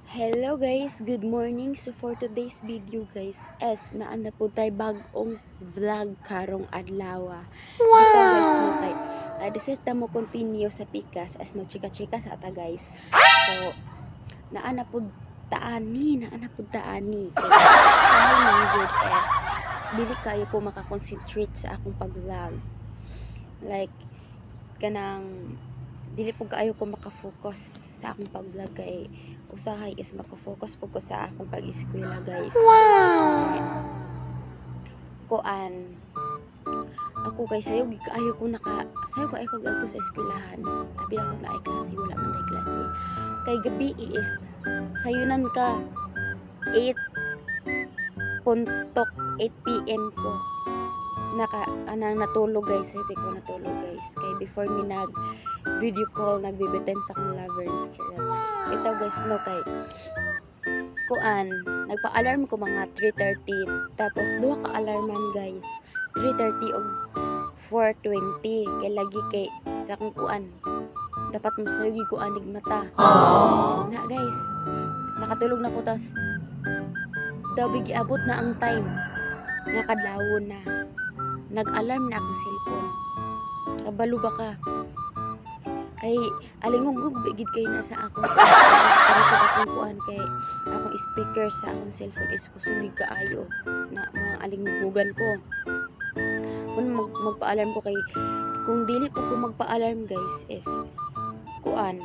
Hello guys, good morning. So for today's video guys, naan na po tayo bagong vlog karong adlaw. Bitaw guys no kay deserta mo continue sa pikas as magchika-chika sa ata guys. So naan na po taani. Kay usahay ng good dili kayo po makakonsentrate sa akong pag-vlog. Like kanang dili po kaayo ko makafocus sa akong pag-vlog kay usahay is makafocus po ko sa akong pag-eskwela guys. Kuan ako kay sayo kaayo ko adto sa eskwelahan. Abi ako na ay klase, wala man ay klase. Kay gabi is sayunan ka 8 PM ko anang natulog guys. Hindi ko natulog guys kay before mi nag video call nagbibitem sa akong lovers. Ito guys no kay kuan nagpa-alarm ko mga 3:30 tapos duha ka alarman guys 3:30 og 4:20 kay lagi kay sa akong kuan dapat masayugi ko anig mata na guys nakatulog na ko tas daw giabot na ang time nakadlawon na nag-alarm na akong cellphone kabalo ba ka kay alingugog bigid kay na sa akong kuan kay akong speaker sa akong cellphone is kusugig kaayo na mga alingugugan ko kun magpa-alarm ko kay kung dili po ko magpa-alarm guys is kuan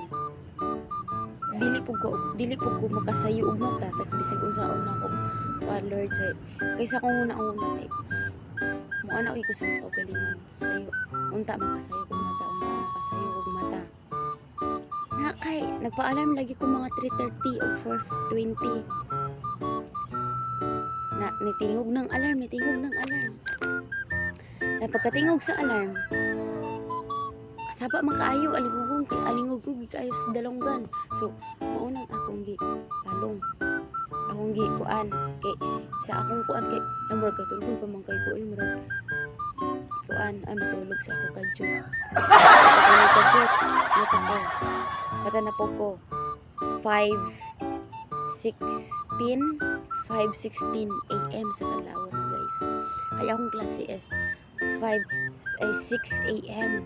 dili po ko makasayo og mata tas bisag unsaon na ko kuan Lord say kaysa kung una kay mo ana ko sa kaugalingon sayo unta makasayo og mata na kay nagpa-alarm lagi ko mga 3:30 og 4:20 na nitingog ng alarm na pagkatingog sa alarm kasaba man kaayo alingugog kaayo sa dalonggan so maunang akong palong akong kuan kay sa akong kuan kay namurag katulog pa man kay ko murag kuan ay matulog sa ako kadyot mata na po ko 5:16 AM sa kadlawon guys ay akong klase is 6 AM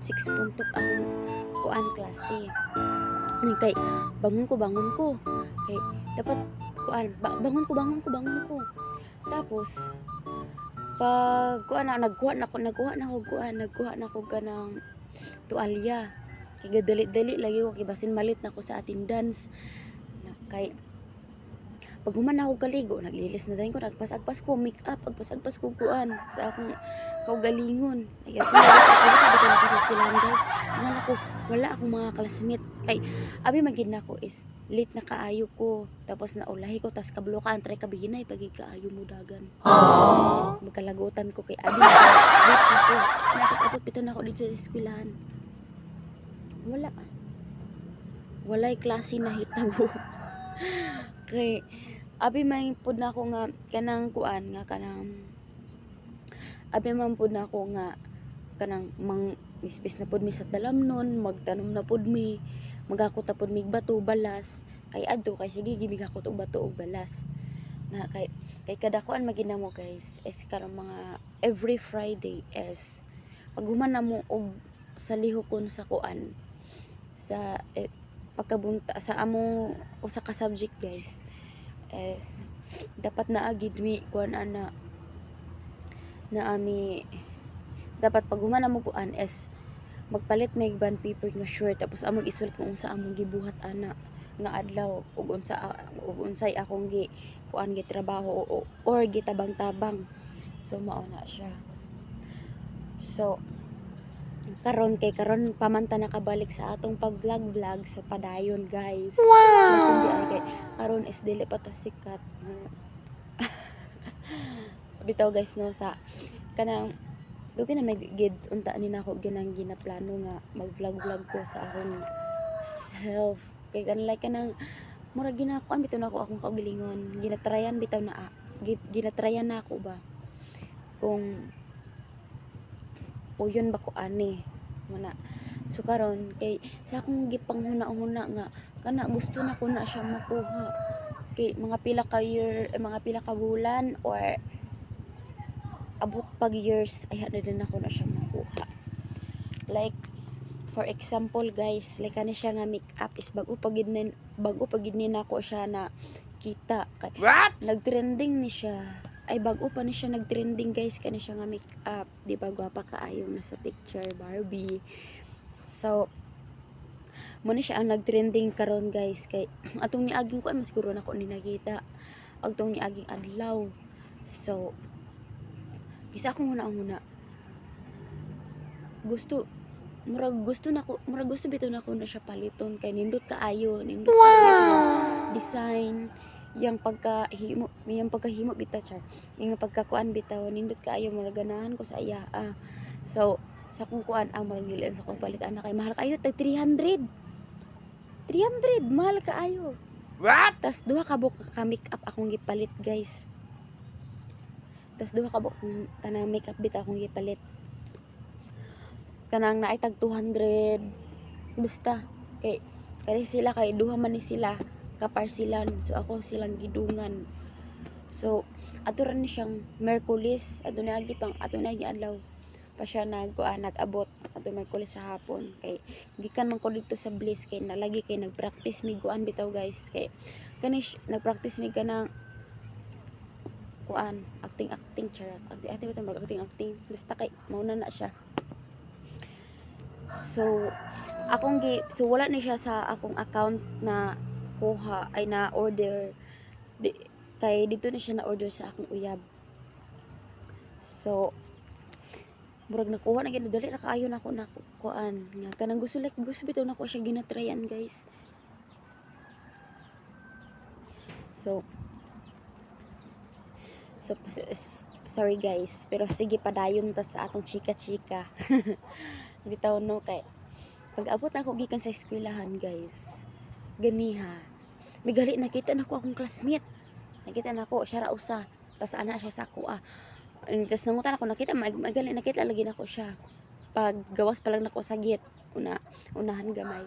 6 puntok ang kuan klase kay bangon ko kay dapat kuan bangon ko tapos pag kuan nagkuha na ko kanang tualya kay gadali-dali lagi ko kay basin malit na ko sa attendance kay pag human ako kaligo naglilis na dayon ko nagpas-agpas ko make up agpas-agpas ko kuan sa akong kaugalingon ay ato na ko sa eskwelahan guys tingnan ako wala akong mga classmate kay abi magid nako is late na kaayo ko tapos naulahi ko tas kablokan try kabihinay pagig kaayo mo dagan magkalagutan ko kay abi na late na ko napag-abot bitaw na ako dito sa eskwelahan walay klase na hitabo kay abi may pud na ako nga kanang kuan nga kanang abi man pud na ako nga kanang mispis na pud mi sa talamnon magtanom na pud mi magakot na pud mi bato balas kay adto kay sige gibigakot og bato og balas na kay kada kuan maginamo guys is karong mga every Friday is pag human na mo og sa lihokon sa kuan sa pagkabunta sa amo usa ka subject guys is dapat naagid mi kuan ana na ami dapat pag human mo kuan is magpalit may bond paper nga short tapos among isulat kung unsa among gibuhat ana nga adlaw ug unsay akong kuan trabaho or gitabang-tabang so mao na siya so karon pamanta nakabalik sa atong pag-vlog so padayon guys mas hindi ay kay karon is dili pa ta sikat bitaw guys no sa kanang dugi na may gid unta ni nako ginang ginaplano nga mag-vlog ko sa akong self kay kanang mura ginakuan bitaw nako akong kaugalingon ginatrayan na ako ba kung puyon ba ko ani muna So karon kay sa akong gipanghuna-huna nga kana gusto na ko na siya makuha. Kay mga pila ka year, mga pila ka bulan or abot pag years ay na din ako na siya makuha. Like for example guys, like kani siya nga makeup is bago pagid ni nako siya na kita. What? Nagtrending ni siya. Ay bago pa ni siya nagtrending guys kani siya nga makeup. Di ba gwapa kaayo na sa picture Barbie. So mo ni siya ang nagtrending karon guys kay atong niaging kuan mas siguro nako ni nakita agtong niaging adlaw. So kisa ko muna gusto murag gusto bitaw nako na siya paliton kay nindot kaayo design yang pagkahimo bitaw char yung pagkakuan bitaw nindot kaayo murag ganahan ko sa iya so sa kung kuan ang murag dili sa kung palit ana kay mahal kaayo tag 300 mahal kaayo. What? Tas duha ka buok ka makeup akong gipalit guys. Tas duha ka buok kanang makeup bitaw akong gipalit. Kanang naay tag 200 basta kay sila kay duha man ni sila kaparsilan so ako silang gidungan. So ato ra ni siyang Merkulis ato na adlaw pa siya nag-abot ato Merkulis sa hapon kay gikan man ko dito sa Bliss kay nalagi kay nagpractice mi kuan bitaw guys kay kani nagpractice mi kanang kuan acting charot acting bitaw acting basta kay mauna na siya. So so wala ni siya sa akong account na kuha ay na order kay dito na siya na order sa akong uyab. So murag nakuha na gid dali ra kaayo nako na kuan nga kanang gusto bitaw nako siya ginatryan guys. So sorry guys pero sige padayon ta sa atong chika bitaw no kay pag abot ako gikan sa eskwelahan guys ganiha may gali nakita nako akong classmate nakita nako siya ra usa tas ana siya sa ako tas nangutan ako nakita magali nakita lagi nako siya pag gawas pa lang nako sa gate unahan gamay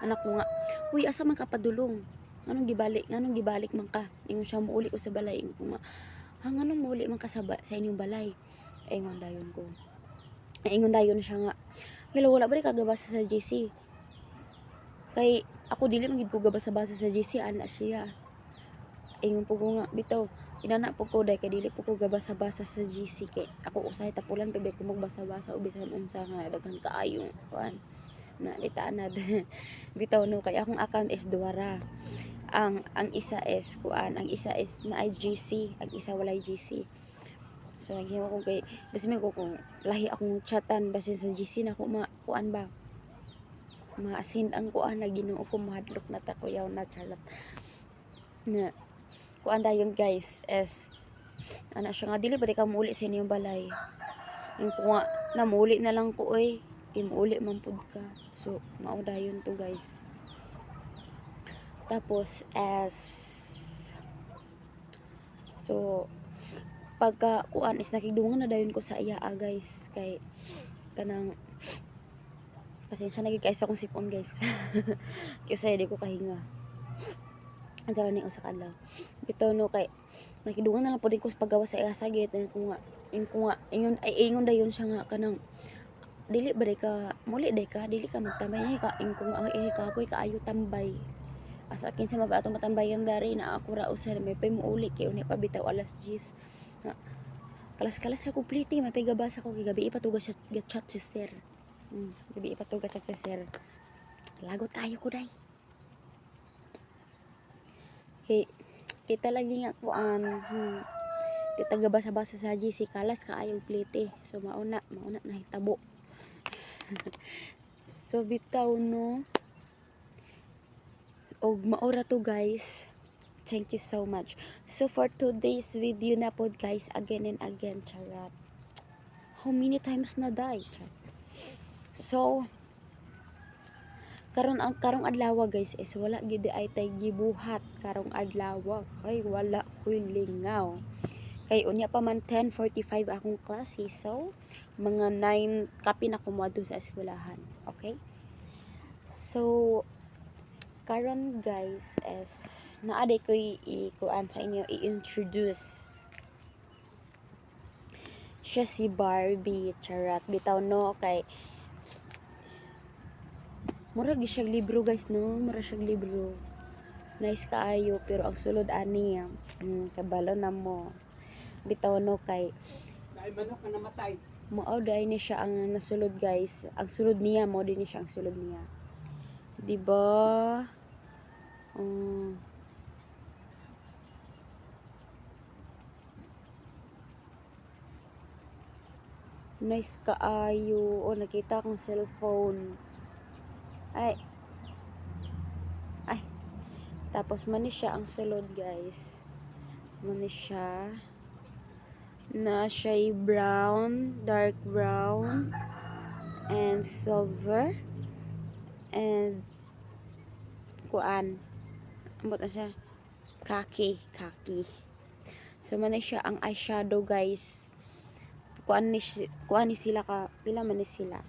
anak ko nga uy asa man ka padulong nganong gibalik man ka ingon siya muuli ko sa balay ingon ko nga nganong muuli man ka sa inyong balay ingon dayon siya nga hello wala ba ka gabasa sa GC kay ako dili man gid ko gabasa sa GC ana siya ingon po ko nga bitaw inana po ko kay dili po ko gabasa sa GC kay ako usahay tapulan bebe ko magbasa-basa o bisan unsa nga daghan kaayo kuan na itaanad bitaw no kay akong account is duara ang isa is kuan ang isa is na GC ang isa walay GC. So naghimo ko kay basta ko kung lahi akong chatan basin sa GC na ko kuan ba ma-send ang kuan na Ginoo ko mahadlok na ta kuyaw na charot na kuan dayon guys is ana siya nga dili ba ka muuli sa inyong balay yung ko nga namuli na lang ko kay muuli man pud ka so mao dayon to guys. Tapos so pagka kuan is nakidungan na dayon ko sa iya guys kay kanang pasensya na gid kay sa akong sipon guys kasi di ko kahinga antara ni usa ka adlaw bitaw no kay nakidungan na lang pud ko sa paggawa sa iya sa gate ingon dayon siya nga kanang dili ba ka muli ka dili ka magtambay ka ingon ko kapoy kaayo tambay asa kinsa ba atong matambayan dari na ako ra usa may pay muuli kay uni pa bitaw alas 10 kalas ra complete may pigabasa ko kay gabi ipatuga sa chat si sir gabi ipatuga chat si sir lagot kayo ko dai kay kita lagi nga kuan kita gabasa-basa sa GC kalas kaayo plete so mauna nahitabo so bitaw no og maora to guys. Thank you so much. So for today's video na pod guys, again and again, charot. How many times na die? So karong adlaw guys is wala gid ay tay gibuhat karong adlaw kay wala koy lingaw. Kay unya pa man 10:45 akong klase. So mga 9 kapi na kumoadto sa eskwelahan. Okay? So karon guys is naaday ko ikuan sa inyo i-introduce siya si Barbie. Charot, bitaw no, kay mura gi siyang libro guys, no, mura siyang libro, nice kaayo, pero ang sulod ani kabalo na mo, bitaw no, kay manok na namatay. Mao dai ni siya ang nasulod guys, ang sulod niya mo din siya ang sulod niya, di ba? um, nice kaayo. O nakita akong cellphone, ay ay tapos man ni siya ang sulod guys, man ni siya na siya brown, dark brown and silver and kuan ambot na siya khaki. So man ni siya ang eyeshadow guys. Kuan ni sila ka pila man ni sila,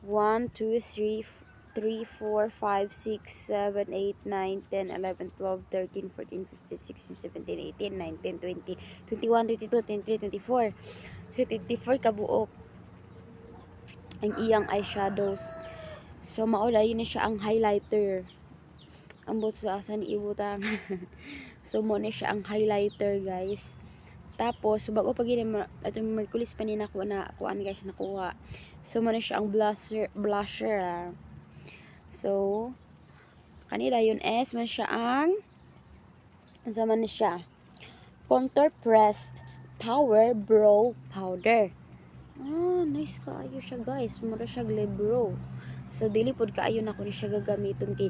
1 2 3 3 4 5 6 7 8 9 10 11 12 13 14 15 16 17 18 19 20 21 22 23 24. So 24 kabuok ang iyang eyeshadows. So maulay ni siya ang highlighter, ambot sa asa ni ibutang. So mo ni siya ang highlighter guys. Tapos bago pa gini atong Merkulis pa ni nako na kuan guys nakuha. So mo ni siya ang blusher. So kanila yun es man siya ang man ni siya contour pressed power brow powder. Nice kaayo siya guys, mura siya libro. So dili pod kaayo na ko ni siya gagamiton kay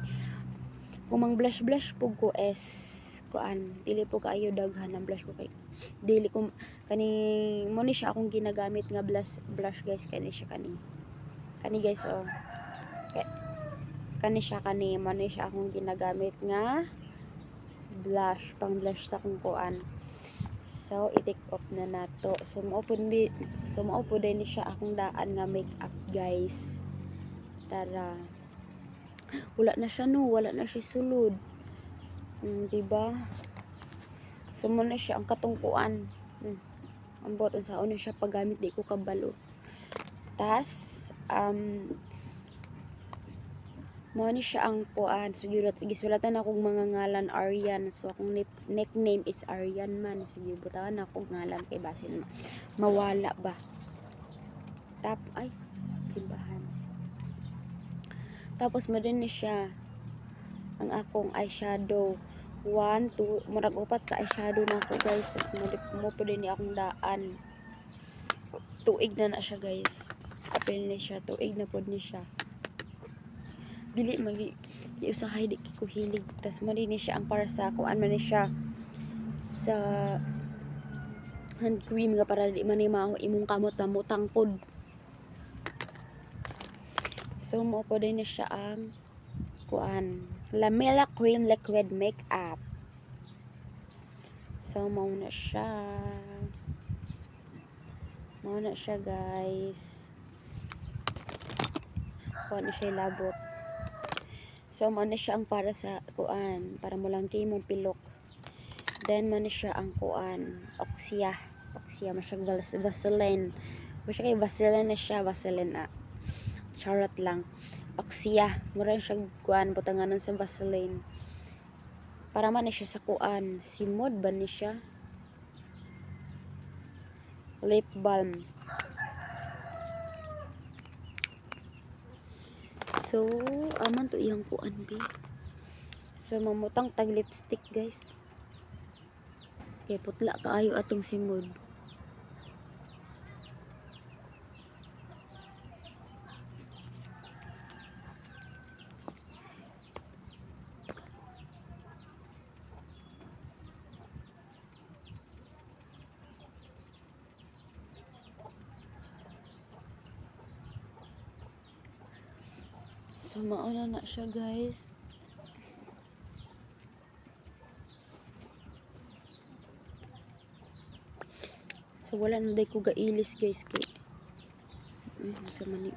kung mang blush pug ko es kuan, dili po kaayo daghan ang blush ko kay dili ko kani mo ni siya akong ginagamit nga blush guys, kani siya kani guys kani siya mo ni siya akong ginagamit nga blush, pang blush sa kung kuan. So i-take off na nato. So mao po din siya akong daan nga makeup guys. Tara, wala na siya no, wala na siya sulod. Diba? So mo na siya ang katungkuan. Ambot sa una siya paggamit, di ko kabalo. Tas mo ni siya ang kuan. So gisulatan akong mga ngalan Aryan. So akong nickname is Aryan man. So gibutangan akong ngalan kay basin mawala ba. Ay simbahan. Tapos mo din ni siya ang akong eyeshadow. 1, 2, murag upat ka eyeshadow na ako guys. Tapos mo po din ni akong daan. Tuig na siya guys. Apil ni siya. Tuig na po ni siya. Dili usahay di ko hilig. Tapos mo din ni siya ang para sa kuan man ni siya sa hand cream nga para di man mao imong kamot na mutang pod. So mo po din ni siya ang kuan Lamela Cream Liquid Makeup. So mao na siya guys. Kuan na siya labot. So mao na siya ang para sa kuan, para mo lang kay mong pilok. Then man siya ang kuan oxia masyag Vaseline. Masya kay Vaseline na siya, Vaseline charot lang. Oxia, mura siya kuan butanganan sa Vaseline. Para man siya sa kuan, simod ba ni siya? Lip balm. So, aman to iyang kuan bi. So mamutang tag lipstick guys. Kay putla kaayo atong simod. So mauna na siya guys. So wala na day ko gailis guys kay sa mani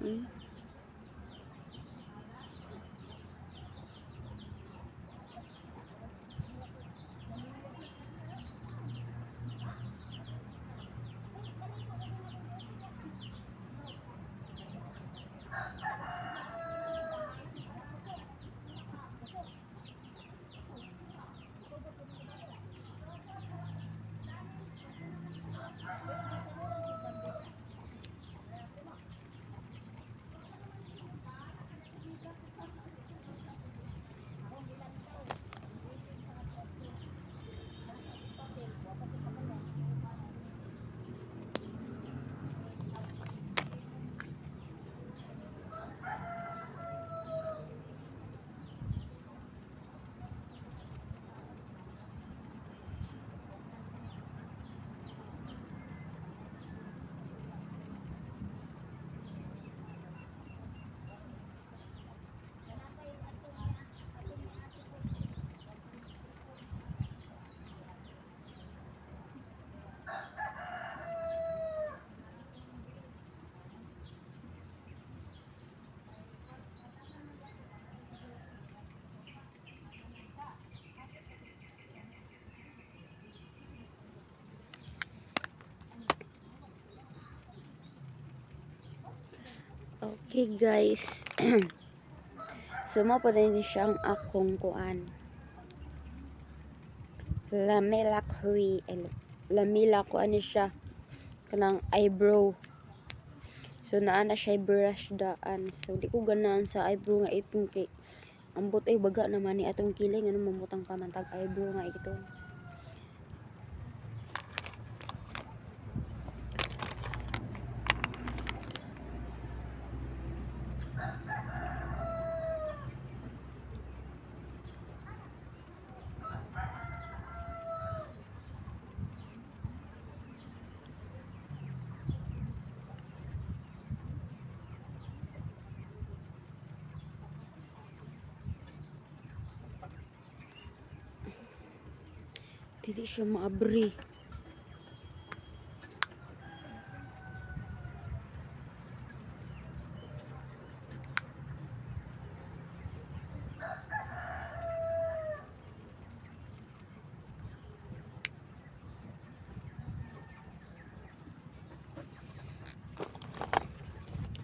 Okay guys. So mo pa din siyang akong kuan. Lamela Curry. Lamela ko ano siya. Kanang eyebrow. So naa na siya brush daan. So di ko ganahan sa eyebrow nga itong kay ambot ay baga naman ni atong kiling ano mamutang pamantag eyebrow nga ito. Dili siya maabri.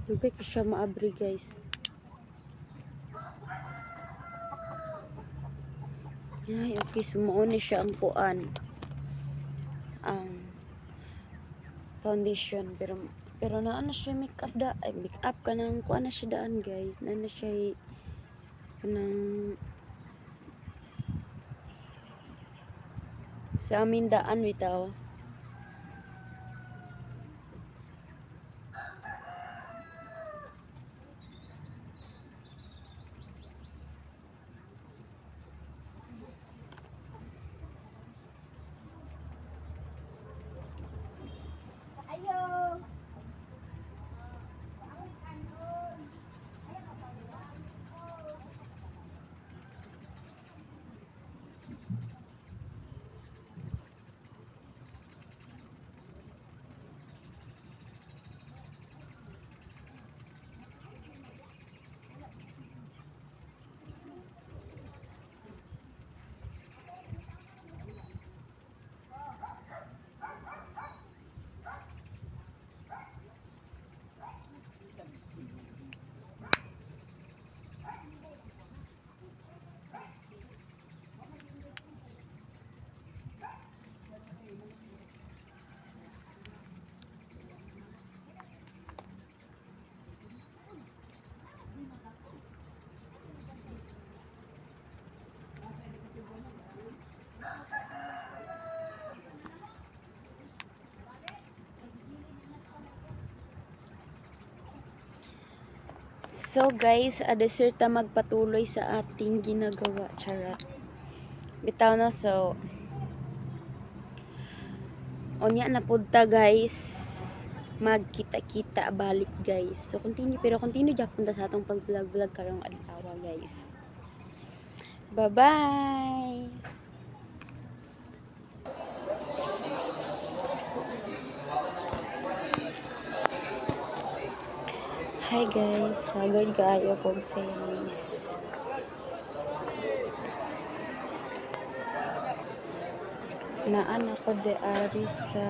Dugay ka siya maabri guys. Ay, okay. Sumuon na siya ang kuan. Foundation. Pero naa na siya makeup da. Ay, makeup ka nang kuan na siya daan guys. Naa na siya kanang sa amin daan bitaw. So guys, adesir ta magpatuloy sa ating ginagawa. Charot. Bitaw na so. Onya na punta guys. Magkita-kita balik guys. So continue pero continue japon ta sa atong pag-vlog karong adlaw guys. Bye-bye. Hi guys, sagad kaayo kong face. Naan ako de ari sa